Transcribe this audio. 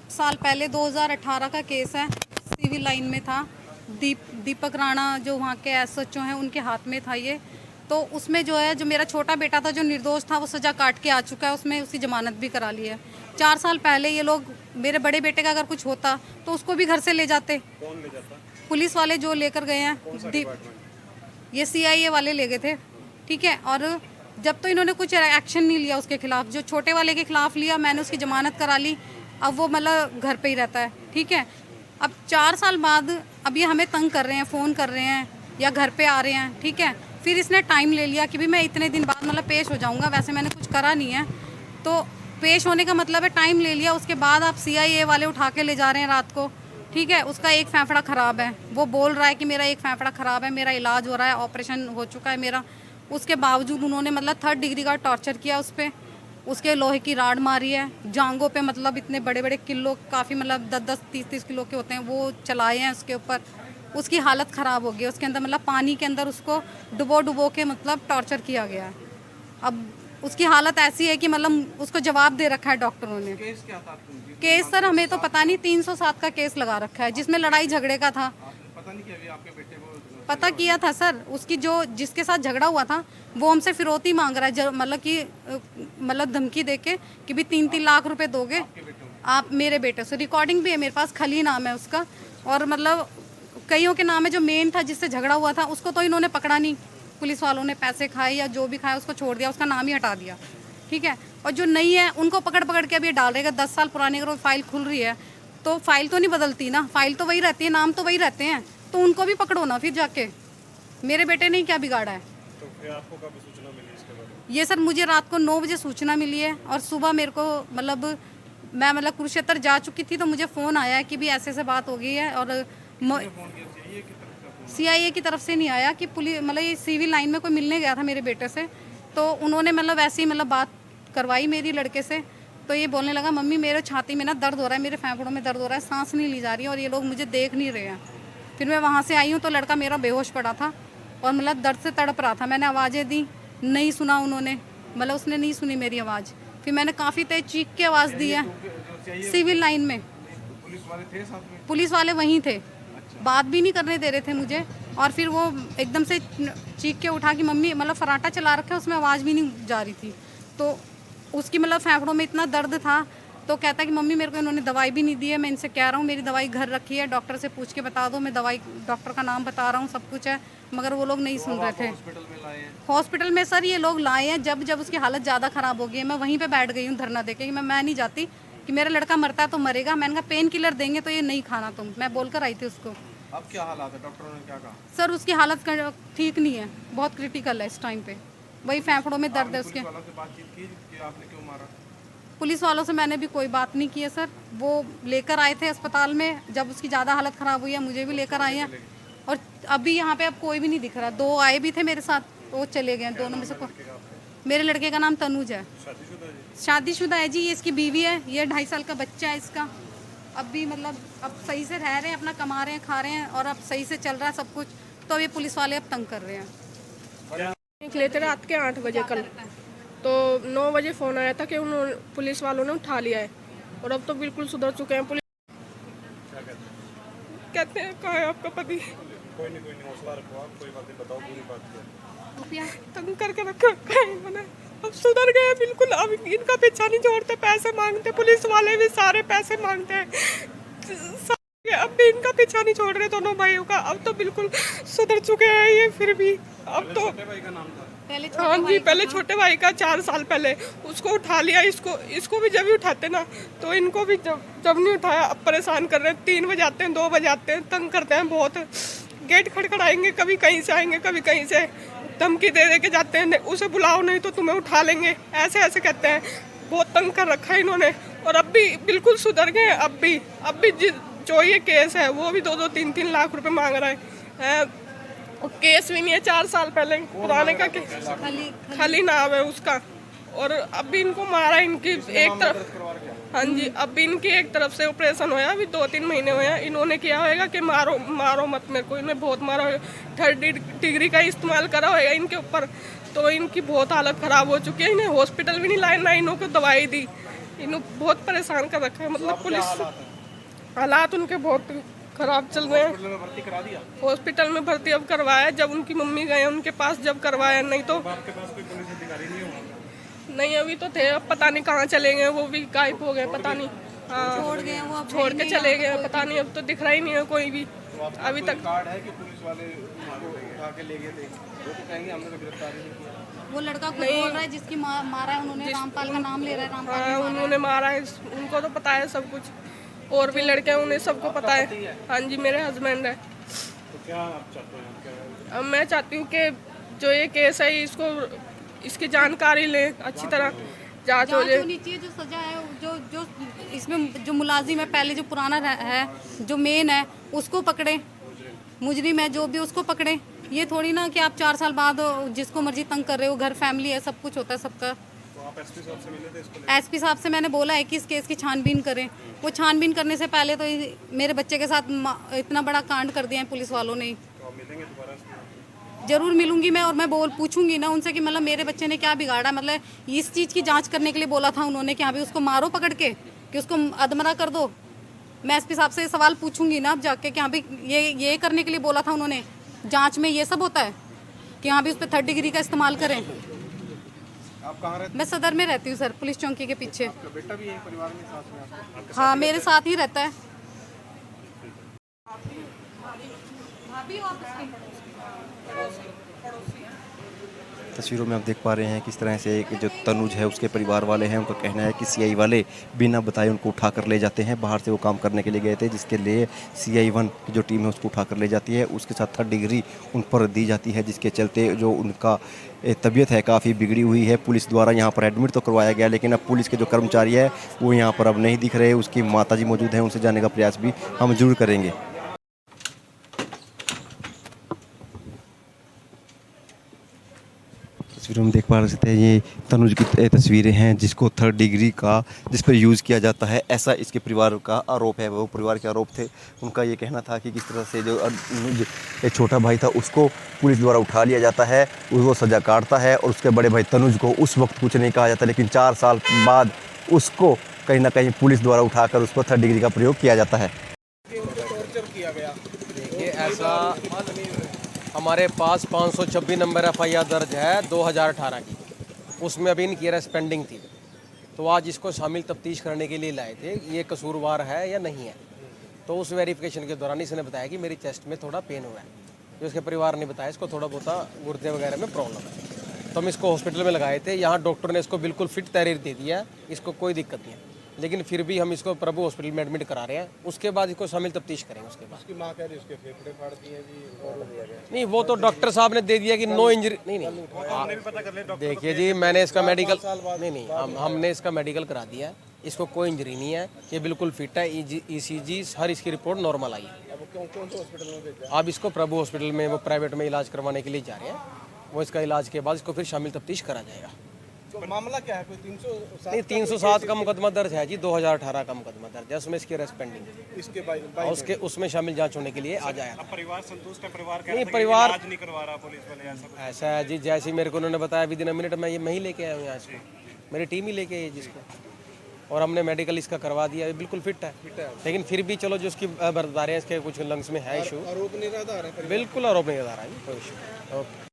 साल पहले 2018 का केस है, सिविल लाइन में था। दीपक राणा जो वहाँ के एसएचओ हैं उनके हाथ में था ये। तो उसमें जो है, जो मेरा छोटा बेटा था जो निर्दोष था, वो सज़ा काट के आ चुका है, उसमें उसकी ज़मानत भी करा ली है। 4 साल पहले ये लोग, मेरे बड़े बेटे का अगर कुछ होता तो उसको भी घर से ले जाते। कौन ले जाता? पुलिस वाले जो लेकर गए हैं, ये CIA वाले ले गए थे, ठीक है। और जब तो इन्होंने कुछ एक्शन नहीं लिया उसके खिलाफ, जो छोटे वाले के खिलाफ लिया, मैंने उसकी ज़मानत करा ली। अब वो मतलब घर पे ही रहता है, ठीक है। अब 4 साल बाद अब ये हमें तंग कर रहे हैं, फ़ोन कर रहे हैं या घर पे आ रहे हैं, ठीक है। फिर इसने टाइम ले लिया कि भी मैं इतने दिन बाद मतलब पेश हो जाऊंगा, वैसे मैंने कुछ करा नहीं है। तो पेश होने का मतलब है टाइम ले लिया, उसके बाद आप CIA वाले उठा के ले जा रहे हैं रात को, ठीक है। उसका एक फेफड़ा ख़राब है, वो बोल रहा है कि मेरा एक फेफड़ा ख़राब है, मेरा इलाज हो रहा है, ऑपरेशन हो चुका है मेरा। उसके बावजूद उन्होंने मतलब 3rd डिग्री का टॉर्चर किया उस पर। उसके लोहे की राड मारी है जांघों पे, मतलब इतने बड़े बड़े किलो, काफ़ी मतलब 10-10 30-30 किलो के होते हैं, वो चलाए हैं उसके ऊपर। उसकी हालत ख़राब हो गई, उसके अंदर मतलब पानी के अंदर उसको डुबो के मतलब टॉर्चर किया गया है। अब उसकी हालत ऐसी है कि मतलब उसको जवाब दे रखा है डॉक्टरों ने। केस क्या था? केस सर हमें तो पता नहीं, 307 का केस लगा रखा है, जिसमें लड़ाई झगड़े का था। पता नहीं कि अभी आपके बेटे को पता किया था सर, उसकी जो जिसके साथ झगड़ा हुआ था वो हमसे फिरौती मांग रहा है, मतलब कि मतलब धमकी देके कि भी 3-3 लाख रुपए दोगे आप मेरे बेटे से। रिकॉर्डिंग भी है मेरे पास, खली नाम है उसका। और मतलब कईयों के नाम है, जो मेन था जिससे झगड़ा हुआ था उसको तो इन्होंने पकड़ा नहीं, पुलिस वालों ने पैसे खाए या जो भी खाया उसको छोड़ दिया, उसका नाम ही हटा दिया, ठीक है। और जो नहीं है उनको पकड़ पकड़ के अभी डाल रहेगा। 10 साल पुरानी अगर वो फाइल खुल रही है तो फाइल तो नहीं बदलती ना, फाइल तो वही रहती है, नाम तो वही रहते हैं, तो उनको भी पकड़ो ना फिर जाके। मेरे बेटे ने क्या बिगाड़ा है? तो फिर आपको कब सूचना मिली इसके बारे में? ये सर मुझे रात को 9 बजे सूचना मिली है, और सुबह मेरे को मतलब मैं मतलब कुरुक्षेत्र जा चुकी थी तो मुझे फ़ोन आया है कि भी ऐसे ऐसे बात हो गई है। और CIA की तरफ से नहीं आया कि पुलिस मतलब ये सिविल लाइन में कोई मिलने गया था मेरे बेटे से, तो उन्होंने मतलब ऐसे ही मतलब बात करवाई मेरी लड़के से। तो ये बोलने लगा, मम्मी मेरे छाती में ना दर्द हो रहा है, मेरे फेफड़ों में दर्द हो रहा है, सांस नहीं ली जा रही है और ये लोग मुझे देख नहीं रहे हैं। फिर मैं वहाँ से आई हूँ तो लड़का मेरा बेहोश पड़ा था और मतलब दर्द से तड़प रहा था। मैंने आवाज़ें दी, नहीं सुना उन्होंने, मतलब उसने नहीं सुनी मेरी आवाज़। फिर मैंने काफ़ी तेज चीख के आवाज़ दी है सिविल लाइन में। पुलिस वाले थे साथ में? पुलिस वाले वहीं थे, बात भी नहीं करने दे रहे थे मुझे। और फिर वो एकदम से चीख के उठा कि मम्मी, मतलब फराटा चला रखा है, उसमें आवाज़ भी नहीं जा रही थी। तो उसकी मतलब फेफड़ों में इतना दर्द था, तो कहता कि मम्मी मेरे को इन्होंने दवाई भी नहीं दी है, मैं इनसे कह रहा हूँ मेरी दवाई घर रखी है, डॉक्टर से पूछ के बता दो, मैं दवाई डॉक्टर का नाम बता रहा हूँ, सब कुछ है, मगर वो लोग नहीं सुन रहे थे। हॉस्पिटल में लाए हैं? हॉस्पिटल में सर ये लोग लाए हैं जब उसकी हालत ज़्यादा ख़राब हो गई है। मैं वहीं पे बैठ गई हूँ धरना देके कि मैं नहीं जाती, कि मेरा लड़का मरता है तो मरेगा। मैंने कहा पेन किलर देंगे तो ये नहीं खाना तुम, मैं बोलकर आई थी उसको। अब क्या हालात है? डॉक्टरों ने क्या कहा? सर उसकी हालत ठीक नहीं है, बहुत क्रिटिकल है इस टाइम पे, वही फेफड़ों में दर्द है उसके। पुलिस वालों से बातचीत की कि आपने क्यों मारा? पुलिस वालों से मैंने भी कोई बात नहीं की है सर। वो लेकर आए थे अस्पताल में, जब उसकी ज़्यादा हालत ख़राब हुई है मुझे भी लेकर आए हैं। और अभी यहाँ पे अब कोई भी नहीं दिख रहा। 2 आए भी थे मेरे साथ, वो चले गए, दोनों में से मेरे लड़के का नाम तनुज है। शादीशुदा है जी, ये इसकी बीवी है, ये 2.5 साल का बच्चा है इसका। अब भी मतलब अब सही से रह रहे हैं, अपना कमा रहे हैं, खा रहे हैं, और अब सही से चल रहा है सब कुछ। तो ये पुलिस वाले अब तंग कर रहे हैं। निकले थे रात के 8 बजे कल, तो 9 बजे फ़ोन आया था कि उन्होंने पुलिस वालों ने उठा लिया है, और अब तो बिल्कुल सुधर चुके हैं। पुलिस कहते हैं कहाँ है आपका पति? कोई नहीं हौसला रखो आप, कोई बात नहीं, बताओ पूरी बात क्या है। तंग करके रखा है इन्होंने। अब सुधर गए बिल्कुल, अब इनका पीछा नहीं छोड़ते, पैसे मांगते, पुलिस वाले भी सारे पैसे मांगते हैं, अब भी इनका पीछा नहीं छोड़ रहे दोनों भाइयों का। अब तो बिल्कुल सुधर चुके हैं ये, फिर भी अब तो। छोटे भाई का नाम था? हाँ जी, पहले छोटे भाई का 4 साल पहले उसको उठा लिया, इसको भी जब भी उठाते ना तो इनको भी जब नहीं उठाया। अब परेशान कर रहे हैं, 3 बजे आते हैं, 2 बजे आते हैं, तंग करते हैं बहुत। गेट खड़खड़ाएंगे, कभी कहीं से आएंगे, कभी कहीं से धमकी दे के जाते हैं, उसे बुलाओ नहीं तो तुम्हें उठा लेंगे, ऐसे ऐसे कहते हैं। बहुत तंग कर रखा है इन्होंने, और अब भी बिल्कुल सुधर गए। अब भी जो ये केस है वो भी 2-2 3-3 लाख रुपए मांग रहा है। और केस भी नहीं है, 4 साल पहले पुराने का केस, खाली नाम है उसका। और अब भी इनको मारा, इनकी एक तरफ, हाँ जी, अब भी इनकी एक तरफ से ऑपरेशन होया, अभी 2-3 महीने हुए हैं। इन्होंने किया होगा कि मारो मत मेरे को, इन्हें बहुत मारा होगा, 3rd डिग्री का इस्तेमाल करा होगा इनके ऊपर। तो इनकी बहुत हालत ख़राब हो चुकी है, इन्हें हॉस्पिटल भी नहीं लाए, ना इन्हों को दवाई दी। इन्होंने बहुत परेशान कर रखा है, मतलब पुलिस हालात उनके बहुत खराब चल रहे हैं। हॉस्पिटल में भर्ती करा दिया? हॉस्पिटल में भर्ती अब करवाया, जब उनकी मम्मी गए उनके पास जब करवाया, नहीं तो आपके पास कोई पुलिस अधिकारी नहीं होगा? नहीं अभी तो थे, अब पता नहीं कहाँ चले गए, वो भी गायब हो गए, पता नहीं। हाँ छोड़ गए वो, अब छोड़ के चले गए, पता नहीं, अब तो दिख रहा ही नहीं है कोई भी अभी तक। कार्ड है कि पुलिस वाले उनको उठा के ले गए थे? वो तो कहेंगे हमने तो गिरफ्तारी नहीं किया। वो लड़का खुद बोल रहा है जिसकी मारा है उन्होंने, रामपाल का नाम ले रहा है, रामपाल हाँ उन्होंने मारा है, उनको तो पता है सब कुछ, और भी लड़के हैं उन्हें सबको पता है। हाँ जी मेरे हस्बैंड है। तो क्या आप चाहते हैं? क्या अब मैं चाहती हूँ कि जो ये केस है इसको इसकी जानकारी लें, अच्छी तरह जांच हो जांच जाए। होनी चाहिए, जो सजा है जो इसमें जो मुलाजिम है पहले जो पुराना है जो मेन है उसको पकड़े, मुजरिम है जो भी उसको पकड़े। ये थोड़ी ना कि आप 4 साल बाद जिसको मर्जी तंग कर रहे हो, घर फैमिली है, सब कुछ होता है सबका। तो आप एसपी साहब से मिले थे इसको? एसपी साहब से मैंने बोला है कि इस केस की छानबीन करें। वो छानबीन करने से पहले तो मेरे बच्चे के साथ इतना बड़ा कांड कर दिया है पुलिस वालों ने। तो आप मिलेंगे दोबारा इसमें? जरूर मिलूंगी मैं, और मैं पूछूंगी ना उनसे कि मतलब मेरे बच्चे ने क्या बिगाड़ा, मतलब इस चीज़ की जांच करने के लिए बोला था उन्होंने कि हाँ भी उसको मारो पकड़ के, कि उसको अधमरा कर दो। मैं एसपी साहब से ये सवाल पूछूंगी ना अब जाके कि हाँ भी ये करने के लिए बोला था उन्होंने, जांच में ये सब होता है कि हाँ भी उस पर 3rd डिग्री का इस्तेमाल करें। आप कहाँ रहते मैं सदर में रहती हूँ सर, पुलिस चौकी के पीछे। हैं? आपका बेटा भी है परिवार में साथ में आपके? हाँ मेरे साथ ही रहता है। भाभी और तस्वीरों में आप देख पा रहे हैं किस तरह से एक जो तनुज है उसके परिवार वाले हैं, उनका कहना है कि सीआई वाले बिना बताए उनको उठा कर ले जाते हैं। बाहर से वो काम करने के लिए गए थे, जिसके लिए सीआई 1 की जो टीम है उसको उठा कर ले जाती है, उसके साथ 3rd डिग्री उन पर दी जाती है, जिसके चलते जो उनका तबीयत है काफ़ी बिगड़ी हुई है। पुलिस द्वारा यहाँ पर एडमिट तो करवाया गया, लेकिन अब पुलिस के जो कर्मचारी है वो यहाँ पर अब नहीं दिख रहे। उसकी माताजी मौजूद हैं, उनसे जानने का प्रयास भी हम जरूर करेंगे। तस्वीरों में देख पा रहे हैं ये तनुज की तस्वीरें हैं, जिसको 3rd डिग्री का जिस पर यूज़ किया जाता है, ऐसा इसके परिवार का आरोप है। वो परिवार के आरोप थे, उनका ये कहना था कि किस तरह से जो अनुज एक छोटा भाई था उसको पुलिस द्वारा उठा लिया जाता है, वो सज़ा काटता है, और उसके बड़े भाई तनुज को उस वक्त कुछ नहीं कहा जाता, लेकिन 4 साल बाद उसको कहीं ना कहीं पुलिस द्वारा उठाकर उसको 3rd डिग्री का प्रयोग किया जाता है। टॉर्चर किया गया? देखिए ऐसा हमारे पास 526 नंबर एफआईआर दर्ज है 2018 की, उसमें अभी इनकी अरेस्ट पेंडिंग थी, तो आज इसको शामिल तफ्तीश करने के लिए लाए थे, ये कसूरवार है या नहीं है। तो उस वेरिफिकेशन के दौरान इसने बताया कि मेरी चेस्ट में थोड़ा पेन हुआ है, जो उसके परिवार ने बताया इसको थोड़ा बहुत गुर्दे वगैरह में प्रॉब्लम है। तो हम इसको हॉस्पिटल में लगाए थे, यहाँ डॉक्टर ने इसको बिल्कुल फिट तहरीर दे दिया, इसको कोई दिक्कत नहीं है, लेकिन फिर भी हम इसको प्रभु हॉस्पिटल में एडमिट करा रहे हैं, उसके बाद इसको शामिल तफ्तीश करेंगे। उसके बाद उसकी माँ कह रही उसके फेफड़े फाड़ दिए जी और दिया गया। नहीं, वो तो डॉक्टर साहब ने दे दिया कि नो इंजरी। नहीं हमने भी पता कर लिया डॉक्टर। देखिए जी, मैंने इसका मेडिकल नहीं हमने इसका मेडिकल करा दिया है, इसको कोई इंजरी नहीं है, ये बिल्कुल फिट है, ईसीजी हर इसकी रिपोर्ट नॉर्मल आई है। अब कौन से हॉस्पिटल में भेजा? अब इसको प्रभु हॉस्पिटल में वो प्राइवेट में इलाज करवाने के लिए जा रहे हैं, वो इसका इलाज के बाद इसको फिर शामिल तफ्तीश करा जाएगा। तो मामला क्या है? कोई 307? नहीं, 307 का मुकदमा दर्ज है जी, 2018 का मुकदमा दर्ज है, उसमें इसकी अरेस्ट पेंडिंग है, इसके और उसके उसमें शामिल जांच होने के लिए आ जाएगा। अब परिवार संतुष्ट है? परिवार नहीं, परिवार इलाज नहीं करवा रहा पुलिस वाले ऐसा कुछ? ऐसा है जी, जैसे मेरे को उन्होंने बताया विदिन अ मिनट मैं ही लेके आया हूँ यहाँ इसको, मेरी टीम ही लेके आई जिसको, और हमने मेडिकल इसका करवा दिया, बिल्कुल फिट है। लेकिन फिर भी चलो जो उसकी बर्दारें इसके कुछ लंग्स में है इशू, आरोप निराधार है? बिल्कुल आरोप नहीं लगा रहा है, कोई इशू। ओके।